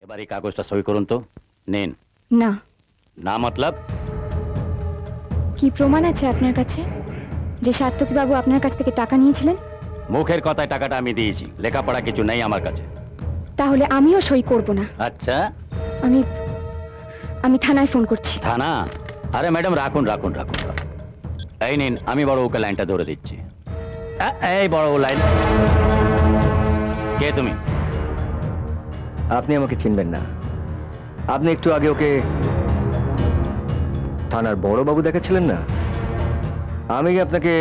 এবার এই কাগজটা সই করুন তো। নেন। না। না মতলব? কি প্রমাণ আছে আপনার কাছে যে সাত্তকী বাবু আপনার কাছ থেকে টাকা নিয়েছিলেন? মুখের কথায় টাকাটা আমি দিয়েছি, লেখাপড়া কিছু নেই আমার কাছে। তাহলে আমিও সই করব না। আচ্ছা, আমি আমি থানায় ফোন করছি। থানা? আরে ম্যাডাম রাখুন রাখুন রাখুন রাখুন। এই নিন, আমি বড় ওকে লাইনটা ধরে দিচ্ছি। এই বড় ও লাইন। কে তুমি? আপনি আমাকে চিনবেন না। আপনি একটু আগে ওকে থানার বড় বাবু দেখাচ্ছিলেন না? আমি আপনাকে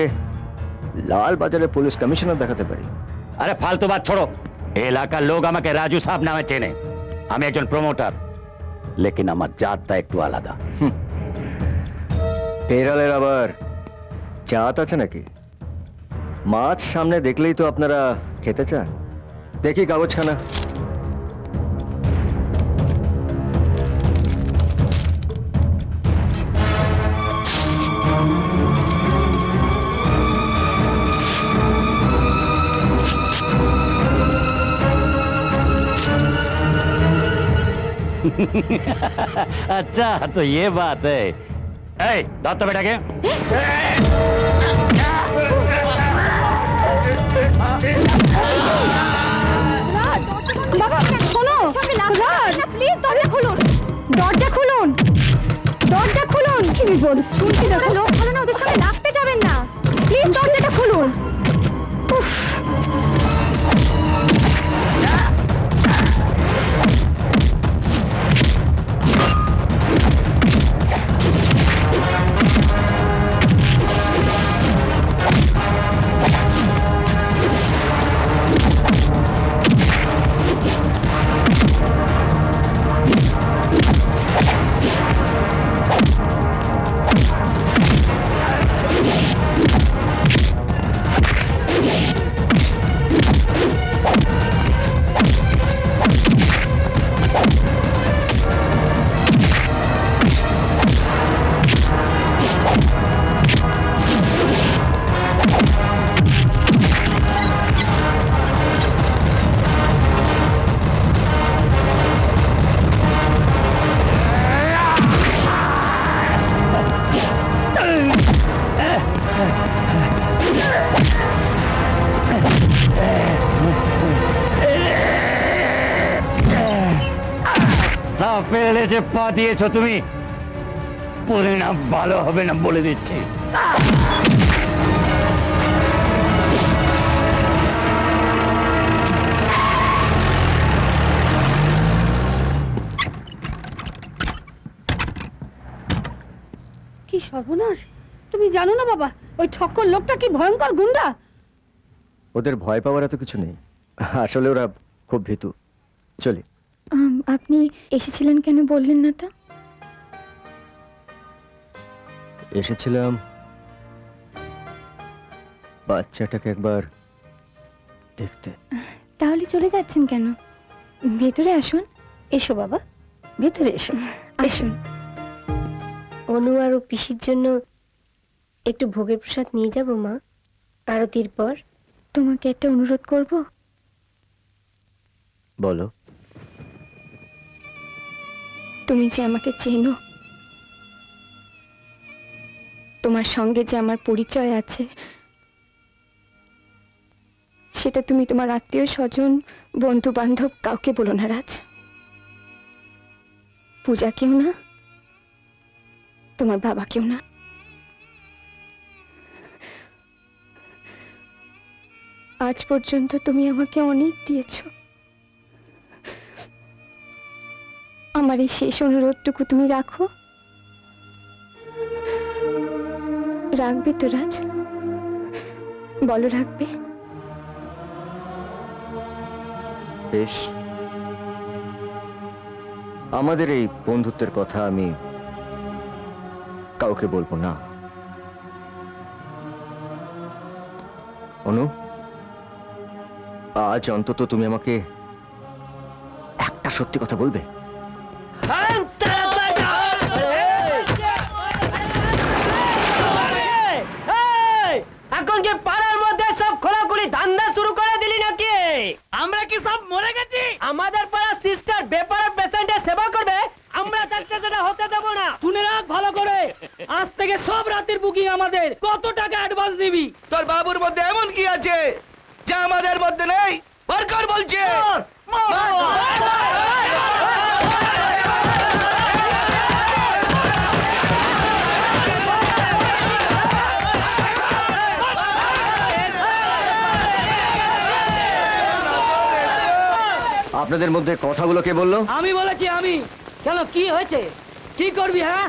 লাল বাজারের পুলিশ কমিশনার দেখাতে পারি। আরে ফালতু বাত ছোড়ো। এই এলাকার লোক আমাকে রাজু সাহেব নামে চেনে। আমি একজন প্রমোটার, লেকিন আমার জাতটা একটু আলাদা। পেরালের আবার জাত আছে নাকি? মাছ সামনে দেখলেই তো আপনারা খেতে চান। দেখি কাগজখানা। अच्छा तो ये बात है। दांत तो बेटा के বাবা শোনো, রাজ প্লিজ দরজা খুলুন, দরজা খুলুন, দরজা খুলুন। কি বল শুনছি না, লোক ভালো না, ওদের সঙ্গে লাগতে যাবেন না, প্লিজ দরজাটা খুলুন। উফ পেলে যে পা দিয়েছ তুমি, পরিণাম ভালো হবে না বলে দিচ্ছি। কি সর্বনাশ! তুমি জানো না বাবা, ওই ঠক্কর লোকটা কি ভয়ঙ্কর গুন্ডা। ওদের ভয় পাওয়ার এত কিছু নেই, আসলে ওরা খুব ভীতু। চলি। আপনি এসেছিলেন কেন বললেন না তো? এসেছিলাম বাচ্চাটাকে একবার দেখতে। তাহলে চলে যাচ্ছেন কেন? ভেতরে আসুন। এসো বাবা, ভেতরে এসো। আসুন। অনু আর ও পিসির জন্য একটু ভোগের প্রসাদ নিয়ে যাব মা, আরতির পর। তোমাকে একটা অনুরোধ করব। বলো। তুমি যে আমাকে চেনো, তোমার সঙ্গে যে আমার পরিচয় আছে, সেটা তুমি তোমার আত্মীয় স্বজন, বন্ধু বান্ধব কাউকে বলো না রাজ। পূজাকেও না, তোমার বাবাকেও না। আজ পর্যন্ত তুমি আমাকে অনেক দিয়েছো, আমার এই শেষ অনুরোধটুকু তুমি রাখো। রাখবে তো রাজ? বলো রাখবে? বেশ, আমাদের এই বন্ধুত্বের কথা আমি কাউকে বলবো না। অনু, আজ অন্তত তুমি আমাকে একটা সত্যি কথা বলবে? এখন কি পাড়ার মধ্যে সব খোলাখুলি ধান্দা শুরু করে দিলি নাকি? আমরা কি সব মরে গেছি? আমাদের পাড়া সিস্টার বেপার থেকে সব রাতের বুকিং আমাদের। কত টাকা অ্যাডভান্স দিবি? তোর বাবুর মধ্যে এমন কি আছে যা আমাদের মধ্যে নেই? বরকর বলছে। আপনাদের মধ্যে কথাগুলো কে বললো? আমি বলেছি, আমি। কেন, কি হয়েছে? কি করবি? হ্যাঁ,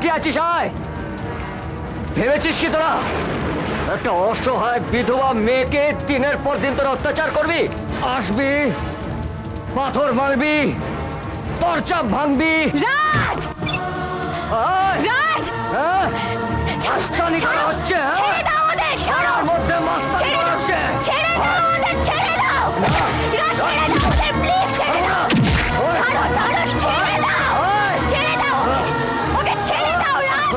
কে আছিস? আয়। ভেবেছিস কি তোরা একটা অসহায় বিধবা মেয়েকে দিনের পর দিন তোরা অত্যাচার করবি? আসবি, পাথর মারবি, দরজা ভাঙবি। রাজ! আয়। রাজ! হ্যাঁ? মাস্তানি করা হচ্ছে, হ্যাঁ? ছেড়ে দাও ওদের! পাড়ার মধ্যে মাস্তানি করা হচ্ছে। ছেড়ে দাও ওদের! ছেড়ে দাও! রাজ, ছেড়ে দাও ওদের! প্লিজ ছেড়ে দাও! ছাড়ো, ছাড়ো! ছেড়ে দাও! ছেড়ে দাও! ওকে ছেড়ে দাও, রাজ!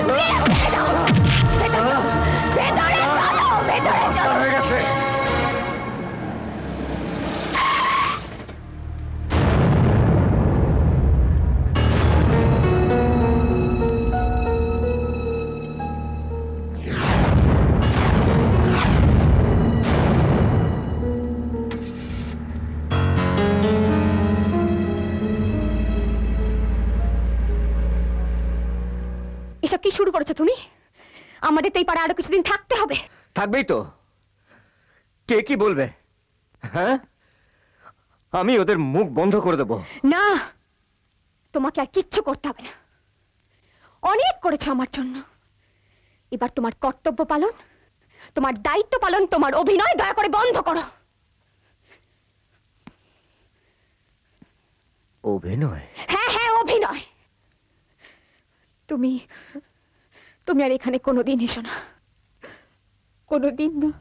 প্লিজ ছেড়ে দাও! ভেতরে চলো! ভেতরে চলো! হয়ে গেছে। এসব কি শুরু করেছো তুমি? আমাদের তো এই পাড়া আরো কিছুদিন থাকতে হবে। থাকবেই তো। কে কি বলবে? হ্যাঁ, আমি ওদের মুখ বন্ধ করে দেবো। না, তোমাকে আর কিচ্ছু করতে হবে না। অনেক করেছো আমার জন্য। এবার তোমার কর্তব্য পালন, তোমার দায়িত্ব পালন, তোমার অভিনয় দয়া করে বন্ধ করো। অভিনয়? হ্যাঁ হ্যাঁ, অভিনয়। তুমি তুমি আর এখানে কোনোদিন এসো না, কোনোদিন না।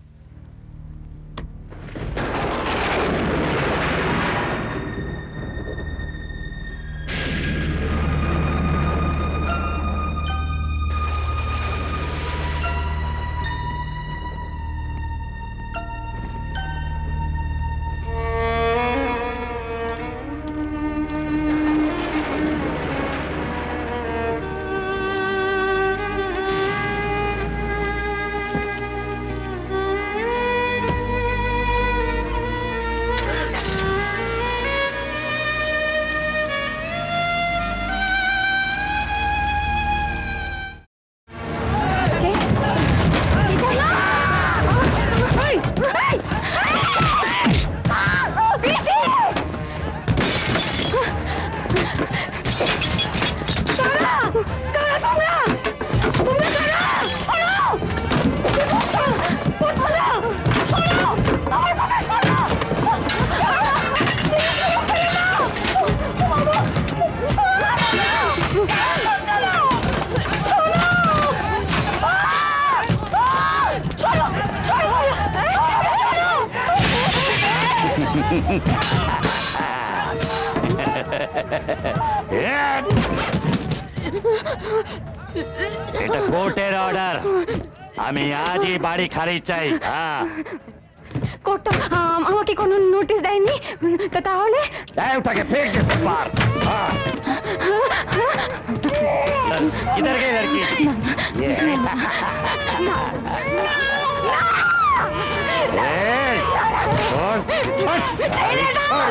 এটা কোর্টের অর্ডার। আমি আজই বাড়ি খালি চাই। হ্যাঁ, কোর্টটা আমাকে কোনো নোটিশ দেয়নি, তাহলে এই ওটাকে फेंक दे सब बाहर। हाँ। किधर गई लड़की? ये और ছেড়ে দাও,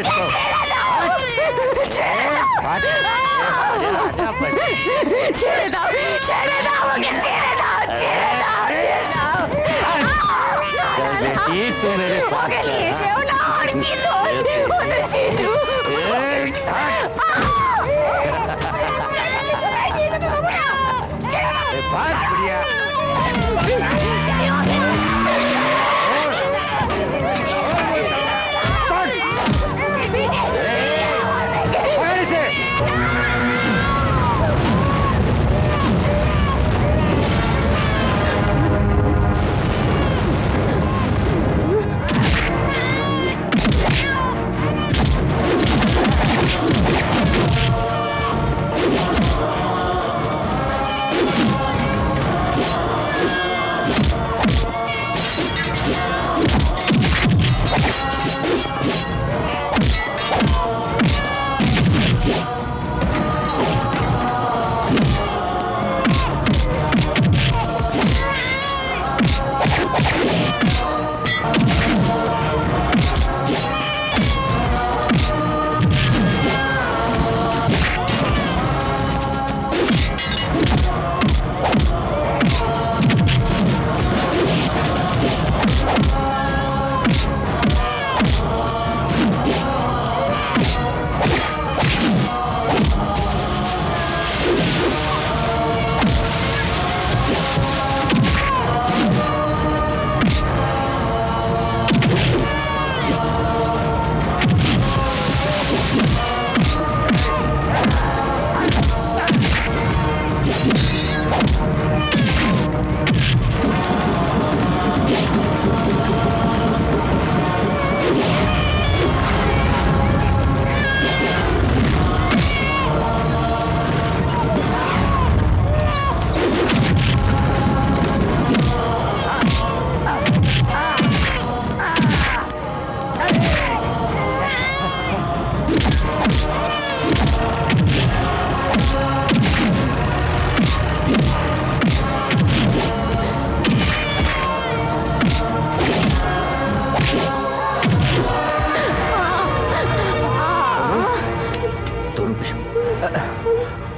ছেড়ে দাও, ছেড়ে দাও, আমাকে ছেড়ে দাও, ছেড়ে দাও, ছেড়ে দাও। बेटी तू मेरे साथ ওকে चल। নিয়ে যেও না, আর কি তোর? ও তো শিশু। भाग बुढ़िया। पकड़ इसे।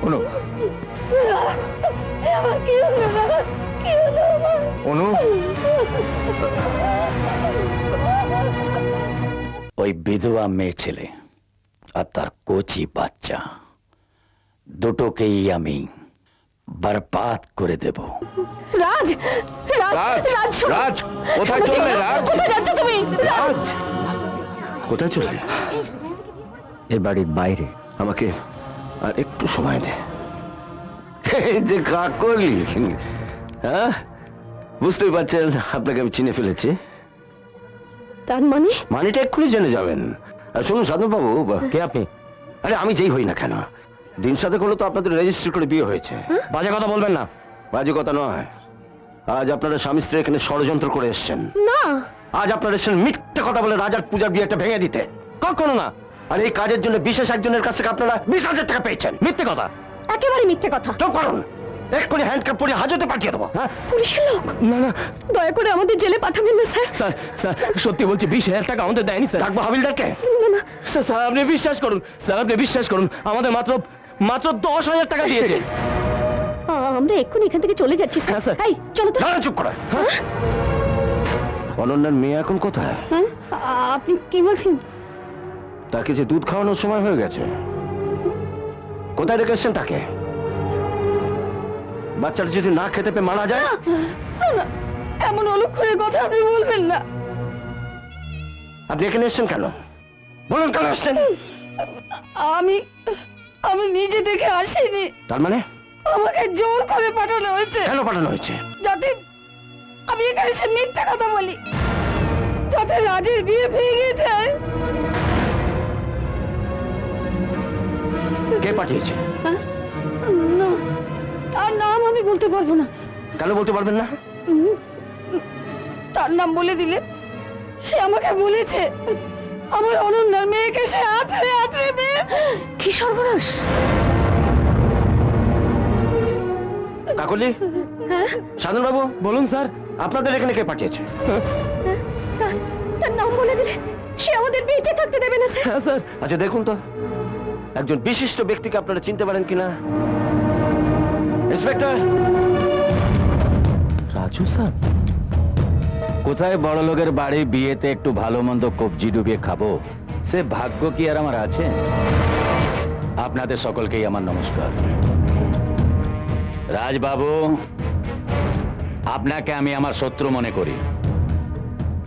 অনু আমার কি হলো বাবা? কি হলো আমার? অনু ওই বিধবা মেয়ে ছেলে আর তার কোচি বাচ্চা দুটোকেই আমি বরবাদ করে দেব। রাজ, রাজ, রাজ, শোনো। রাজ, কোথায় চললে, রাজ? কোথায় যাচ্ছ তুমি? রাজ কোথায় চলে? এ বাড়ির বাইরে। আমাকে আর একটু সময় দে। এই যে কাক করলি, হ্যাঁ বুঝতেই পারছেন আপনাকে আমি চিনে ফেলেছি। তার মানে মানেটা এক্ষুনি জেনে যাবেন। আর শুনুন সাধন বাবু, কে আপনি? আরে আমি যেই হই না কেন, দিন সাথে করলে তো আপনাদের রেজিস্ট্রি করে বিয়ে হয়েছে। বাজে কথা বলবেন না। বাজে কথা নয়, আজ আপনারা স্বামী স্ত্রী এখানে ষড়যন্ত্র করে এসেছেন। না, আজ আপনারা এসেছেন মিথ্যে কথা বলে রাজার পূজার বিয়েটা ভেঙে দিতে। কখনো না। আর এই কাজের জন্য বিশেষ একজনের কাছ থেকে আপনারা 20,000 টাকা পেয়েছেন। মিথ্যে কথা। একেবারে মিথ্যে কথা। চুপ করুন, এক্ষুনি হ্যান্ডকাপ পরিয়ে হাজতে পাঠিয়ে দেবো। হ্যাঁ পুলিশের লোক? না না দয়া করে আমাদের জেলে পাঠাবেন না স্যার। স্যার, স্যার সত্যি বলছি 20,000 টাকা আমাদের দেয়নি স্যার। ডাকবো হাবিলদারকে? না না, স্যার আপনি বিশ্বাস করুন, স্যার আপনি বিশ্বাস করুন, আমাদের মাত্র 10,000 টাকা দিয়েছে। আমরা এক্ষুনি এখান থেকে চলে যাচ্ছি হ্যাঁ, স্যার। স্যার। এই চলো তো। দাঁড়ান, চুপ করো। অনন্যার মেয়ে এখন কোথায়? হ্যাঁ? আপনি কি বলছেন? তাকে যে দুধ খাওয়ানোর সময় হয়ে গেছে। কোথায় রেখেছেন তাকে? বাচ্চাটা যদি না খেতে পেয়ে মারা যায়? না, না, এমন অলক্ষণের কথা আপনি বলবেন না। আপনি এখানে এসেছেন কেন? বলুন কেন এসেছেন? আমি নিজে থেকে আসিনি। তার মানে আমাকে জোর করে পাঠানো হয়েছে। কেন পাঠানো হয়েছে? যাতে আমি এখানে এসে মিথ্যা কথা বলি, যাতে রাজের বিয়ে ভেঙে যায়। কে পাঠিয়েছে? হ্যাঁ? না, তার নাম আমি বলতে পারবো না। কেন বলতে পারবেন না? তার নাম বলে দিলে সে আমাকে বলেছে আমার অনন্যার মেয়েকে সে আছড়ে আছড়ে মেয়ে। কি সর্বনাশ! কাকলি, সাধন বাবু বলুন স্যার, আপনাদের এখানে কে পাঠিয়েছে? তার নাম বলে দিলে সে আমাদের বেঁচে থাকতে দেবে না স্যার। হ্যাঁ স্যার। আচ্ছা দেখুন তো, একজন বিশিষ্ট ব্যক্তিকে আপনারা চিনতে পারেন কিনা? ইন্সপেক্টর রাজু স্যার, কোথায় বড় লোকের বাড়ি বিয়েতে একটু ভালো মন্দ কবজি ডুবিয়ে খাবো, সে ভাগ্য কি আর আমার আছে? আপনাদের সকলকেই আমার নমস্কার। রাজবাবু, আপনাকে আমি আমার শত্রু মনে করি।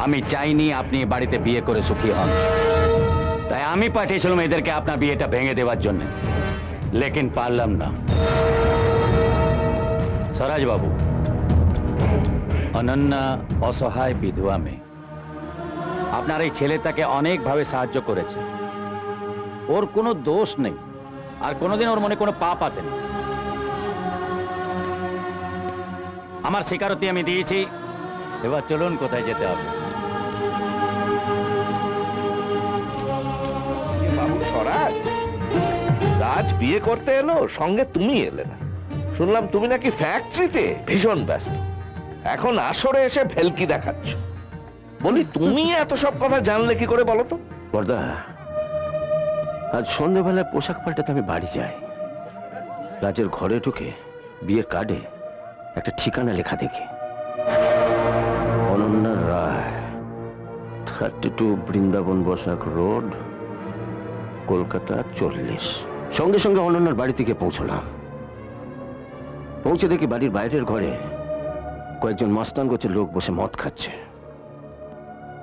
আমি চাইনি আপনি বাড়িতে বিয়ে করে সুখী হন, তাই আমি পাঠিয়েছিলাম এদেরকে আপনার বিয়েটা ভেঙে দেওয়ার জন্য, লেকিন পারলাম না। স্বরাজ বাবু, অনন্যা অসহায় বিধবা মেয়ে। আপনার এই ছেলে তাকে অনেকভাবে সাহায্য করেছে, ওর কোনো দোষ নেই, আর কোনোদিন ওর মনে কোনো পাপ আসেনি। আমার স্বীকারোক্তি আমি দিয়েছি, এবার চলুন কোথায় যেতে হবে। বাবু স্বরাজ, রাজ বিয়ে করতে এলো, সঙ্গে তুমি এলে না। শুনলাম তুমি নাকি ফ্যাক্টরিতে ভীষণ ব্যস্ত, এখন আসরে এসে ভেলকি দেখাচ্ছ। বলি তুমি এত সব কথা জানলে কি করে বলো তো? বর্দা, আজ সন্ধ্যেবেলায় পোশাক পাল্টাতে আমি বাড়ি যাই। রাজের ঘরে ঢুকে বিয়ের কার্ডে একটা ঠিকানা লেখা দেখি, অনন্যা রায়, 32 বৃন্দাবন বসাক রোড, কলকাতা 40। সঙ্গে সঙ্গে অনন্যার বাড়ি থেকে পৌঁছলাম। পৌঁছে দেখি বাড়ির বাইরের ঘরে কয়েকজন মস্তান গোছের লোক বসে মদ খাচ্ছে,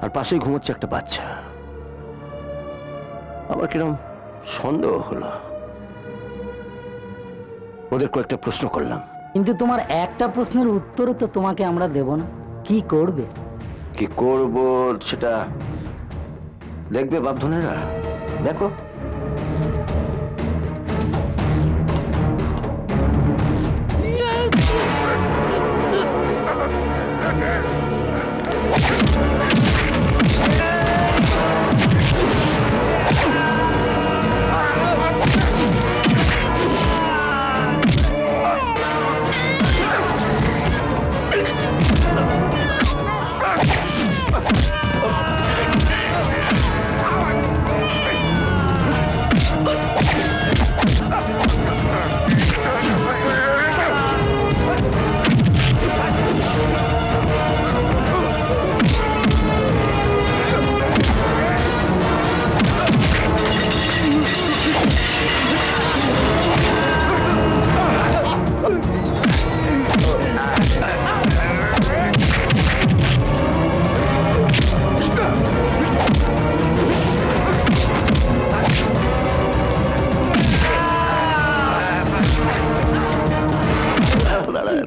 আর পাশেই ঘুমোচ্ছে একটা বাচ্চা। আমার কিরম সন্দেহ হলো। ওদের কয়েকটা প্রশ্ন করলাম। কিন্তু তোমার একটা প্রশ্নের উত্তরও তো তোমাকে আমরা দেব না। কি করবে? কি করব সেটা দেখবে বাপধনেরা, দেখো।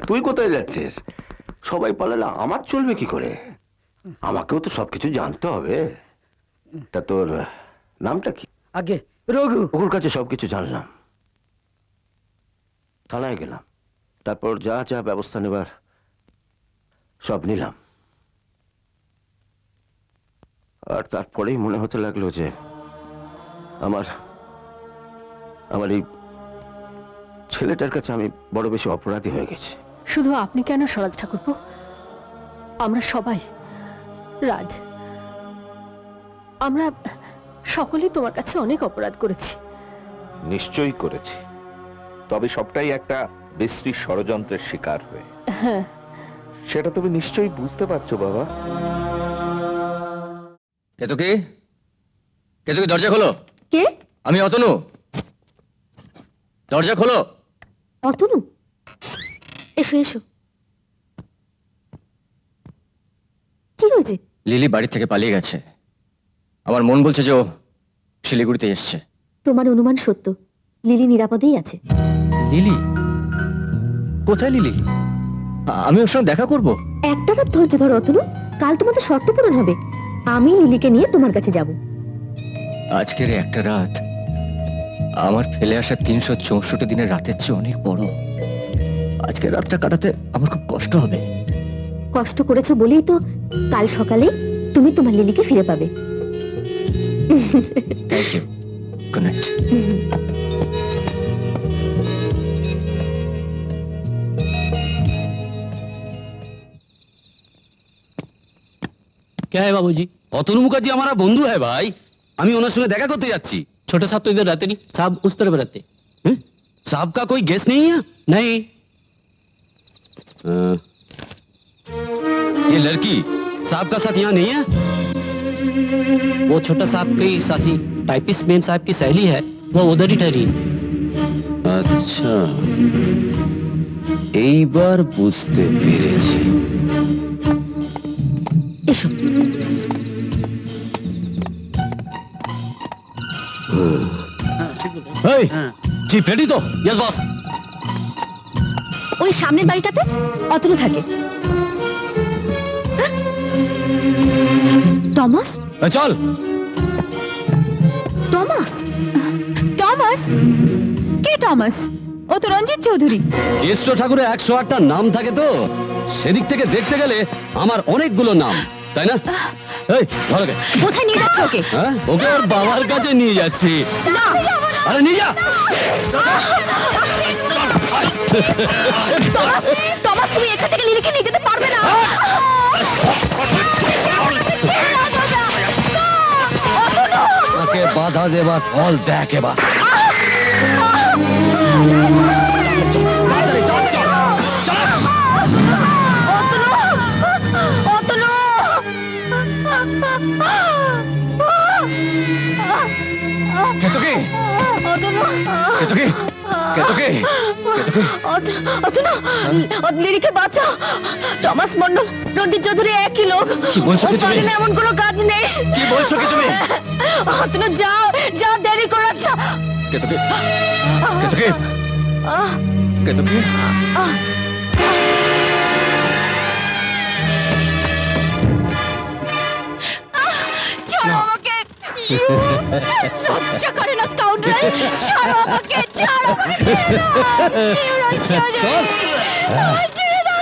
তুই কোথায় যাচ্ছিস? সবাই পালালে আমার চলবে কি করে? আমাকেও তো সবকিছু জানতে হবে। তা তোর নামটা কি? আগে রঘু। ওর কাছে সবকিছু জানলাম, থানায় গেলাম, তারপর যা যা ব্যবস্থা নেবার সব নিলাম। আর তারপরেই মনে হতে লাগলো যে আমার এই ছেলেটার কাছে আমি বড় বেশি অপরাধী হয়ে গেছি। শুধু আপনি কেন স্বরাজ ঠাকুরপো, আমরা সবাই, রাজ, আমরা সকলেই তোমার কাছে অনেক অপরাধ করেছি। নিশ্চয়ই করেছি, তবে সবটাই একটা বিশ্রী ষড়যন্ত্রের শিকার হয়ে। হ্যাঁ, সেটা তুমি নিশ্চয়ই বুঝতে পারছো বাবা। কেতকি, কেতকি দরজা খোলো। কে? আমি অতনু, দরজা খোলো। অতনু, এসো এসো। কি হয়েছে? লিলি বাড়ি থেকে পালিয়ে গেছে। আমার মন বলছে যে ও শিলিগুড়িতে এসছে। তোমার অনুমান সত্য, লিলি নিরাপদেই আছে। লিলি? কোথায় লিলি? আমি ওর সঙ্গে দেখা করব? একটা রাত ধৈর্য ধরো অতনু, কাল তোমাদের শর্ত পূরণ হবে। আমি লিলিকে নিয়ে তোমার কাছে যাব। আজকের একটা রাত আমার ফেলে আসা 364 দিনের রাতের চেয়ে অনেক বড়। আজকের রাতটা কাটাতে আমার খুব কষ্ট হবে। কষ্ট করেছো বলেই তো কাল সকালে তুমি তোমার লিলিকে ফিরে পাবে। Thank you, good night. क्या है बाबूजी? অতনু মুখার্জি আমার বন্ধু হ্যাঁ ভাই, আমি ওনার সঙ্গে দেখা করতে যাচ্ছি। छोटे साहब तो इधर रहते नहीं, साहब उस तरफ रहते। साहब का कोई गेस नहीं है? नहीं। ये लड़की साहब का साथ यहाँ नहीं है? वो छोटा साहब की साथी टाइपिस्ट मेम साहब की सहेली है, वो उधर ही ठहरी। আচ্ছা, এইবার বুঝতে পেরেছি। এসো। এই, জিপ রেডি তো? Yes boss. ওই সামনের বাড়িটাতে অতনু থাকে। টমাস, চল। টমাস, টমাস, কে টমাস? ও তো রঞ্জিত চৌধুরী। কেষ্ট ঠাকুরের 108টা নাম থাকে তো, সেদিক থেকে দেখতে গেলে আমার অনেকগুলো নাম, তাই না? এই ধরো কে। কোথায় নিয়ে যাচ্ছ ওকে? হ্যাঁ, ওকে ওর বাবার কাছে নিয়ে যাচ্ছি। না, আরে নিয়ে যা। টমাস, টমাস তুমি এখান থেকে লিলিকে নিয়ে যেতে পারবে না। ওকে বাধা দেবার ফল দেখ এবার। তাড়াতাড়ি চল, চল, চল। অতনু, কেতকি, অতনু, কেতকি, কেতকি, কেতকি। অতনু, লিলিকে বাঁচাও। টমাস মন্ডল, রঞ্জিত চৌধুরী একই লোক। কি বলছো কি তুমি? ওর এমন কোনো কাজ নেই। কি বলছো কি তুমি? অতনু যাও, যাও, দেরি করাচ্ছ। কেতকি, কেতকি, কেতকি। ছাড়ো আমাকে। লজ্জা করে না স্কাউন্ডার। ছাড়ো আমাকে, ছাড়ো আমাকে, ছেড়ে দাও। ছেড়ে দাও।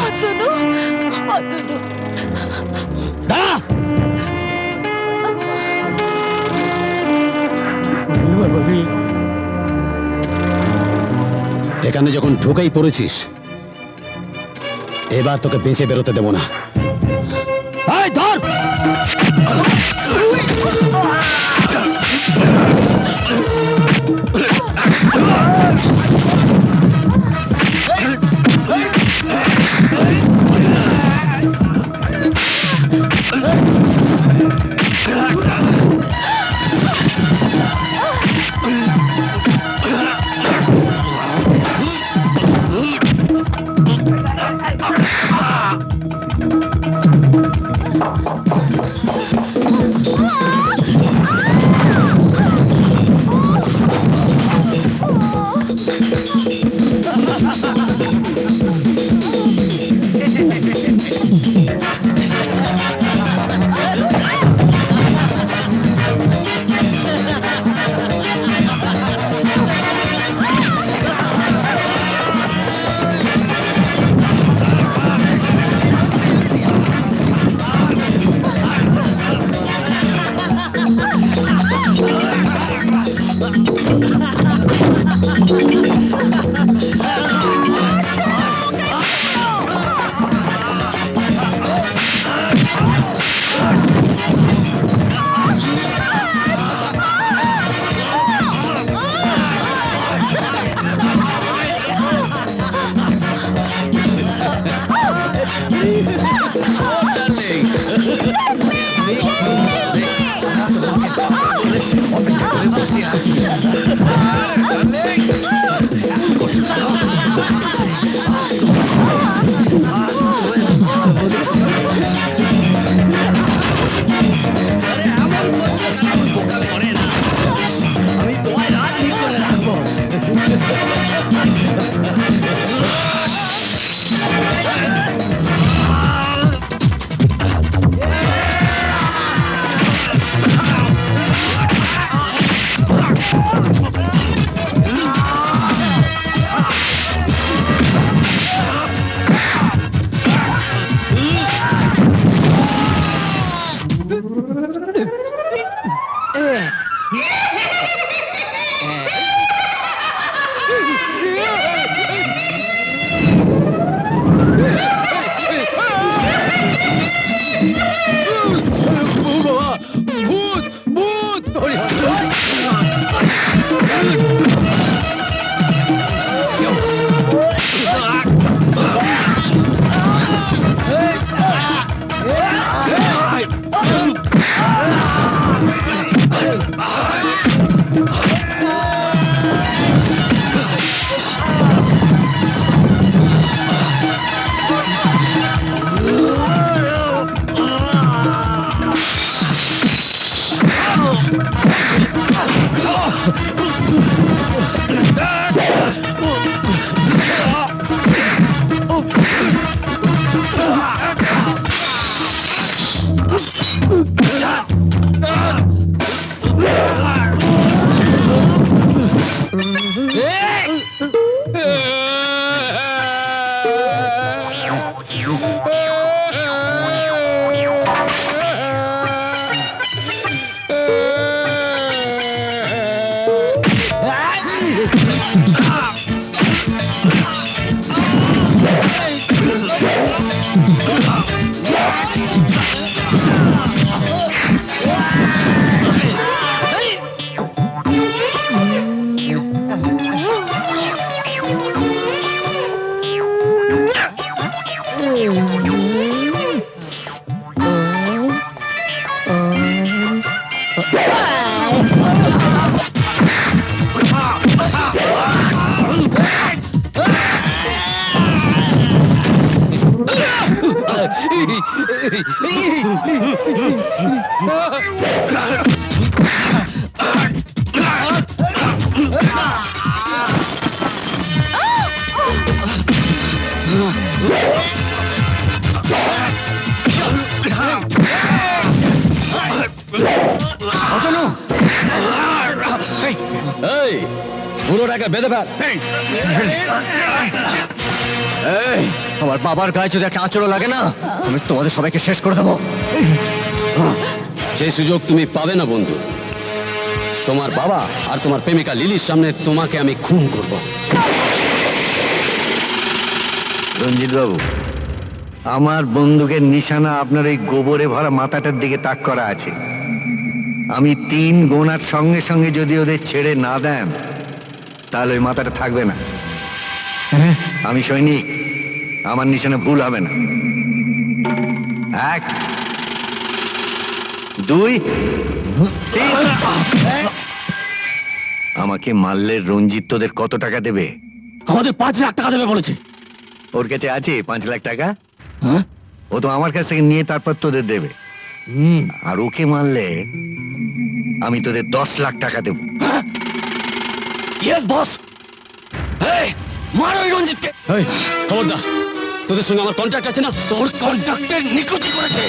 অতনু, অতনু। দাঁড়া। এখানে যখন ঢুকেই পড়েছিস, এবার তোকে বেঁচে বেরোতে দেব না। এই ধর। এই বুড়োটাকে বেঁধে ফেল। এই, আমার বাবার গায়ে যদি একটা আঁচড়ও লাগে না, আমি তোমাদের সবাইকে শেষ করে দেবো। সেই সুযোগ তুমি পাবে না বন্ধু। তোমার বাবা আর তোমার প্রেমিকা লিলির সামনে তোমাকে আমি খুন করব। রঞ্জিত বাবু, আমার বন্দুকের নিশানা আপনার এই গোবরে ভরা মাথাটার দিকে তাক করা আছে। আমি 3 গোনার সঙ্গে সঙ্গে যদি ওদের ছেড়ে না দেন, তাহলে ওই মাথাটা থাকবে না। আমি সৈনিক, আমার নিশানা ভুল হবে না। 1 2 3। আমাকে মারলে রঞ্জিত তোদের কত টাকা দেবে? আমাদের 5 লাখ টাকা দেবে বলেছে। ওর কাছে আছে 5 লাখ টাকা? ও তো আমার কাছ থেকে নিয়ে তারপর তোদের দেবে। আর ওকে মারলে আমি তোদের 10 লাখ টাকা দেব। Yes boss. এই, মার ওই রঞ্জিতকে। এই, খবরদার, তোদের সঙ্গে আমার কন্ট্রাক্ট আছে না? তোর কন্ট্রাক্টের নিকুচি করেছে।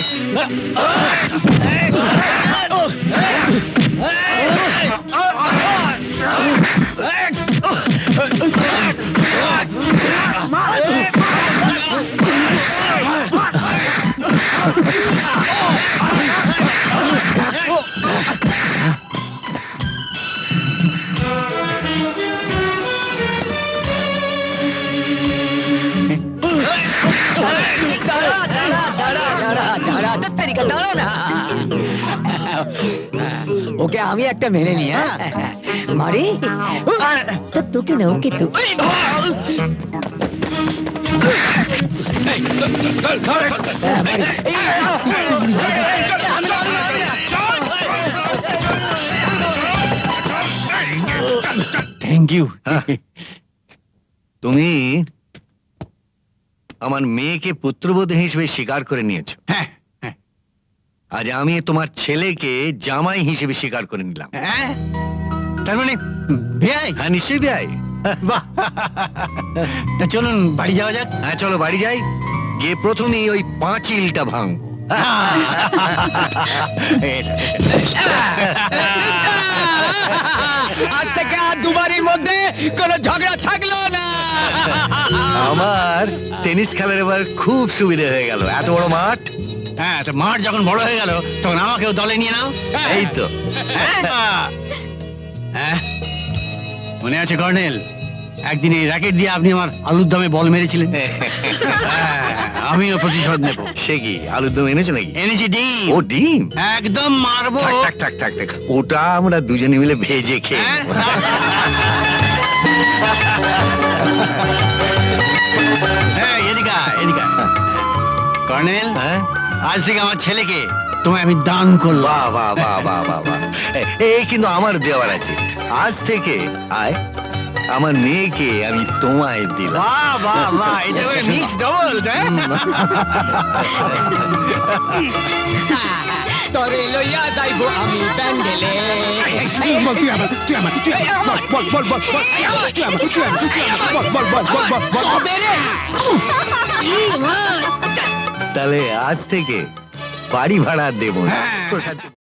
ওকে আমি একটা মেনে নি। মারি তো তোকে না, ওকে তো থ্যাংক ইউ। তুমি আমার মেয়েকে পুত্রবধূ হিসেবে স্বীকার করে নিয়েছো। আজ আমি তোমার ছেলেকে জামাই হিসেবে স্বীকার করে নিলাম। তার মানে বেয়াই? হ্যাঁ, নিশ্চয়ই ভাই। তা চলুন বাড়ি যাওয়া যাক। হ্যাঁ, চলো বাড়ি যাই। গিয়ে প্রথমেই ওই পাঁচিলটা ভাঙবো। আজ থেকে আর দুবারের মধ্যে কোনো ঝগড়া থাকলো না। আমার টেনিস খেলার এবার খুব সুবিধা হয়ে গেল, এত বড় মাঠ। হ্যাঁ, তো মাঠ যখন বড় হয়ে গেল তখন আমাকেও দলে নিয়ে নাও। এই তো। হ্যাঁ, মনে আছে কর্নেল, একদিন এই র্যাকেট দিয়ে আপনি আমার আলুর দমে বল মেরেছিলেন। আমিও প্রতিশোধ নেব। সে কি, আলুর দম এনেছো নাকি? এনেছি ডিম। ও ডিম? একদম মারবো। থাক থাক থাক থাক, ওটা আমরা দুজনে মিলে ভেজে খেয়ে নেবো। এদিকে এদিকে। কর্নেল, আজ থেকে আমার ছেলেকে তোমায় আমি দান করলাম। বাহ বাহ বাহ বাহ বাহ বাহ। এই কিন্তু আমার দেওয়ার আছে। আজ থেকে আয়, আমার মেয়েকে আমি তোমায় দিলাম। বাহ বাহ বাহ, এটা করে মিক্স ডবল। তরে লইয়া যাইবো আমি প্যান্ডেলে। তুই আমার তুই আমার তুই আমার বল বল বল বল তুই আমার তুই আমার বল বল বল বল বল বল। তাহলে আজ থেকে বাড়ি ভাড়া দেবো না। প্রসাদ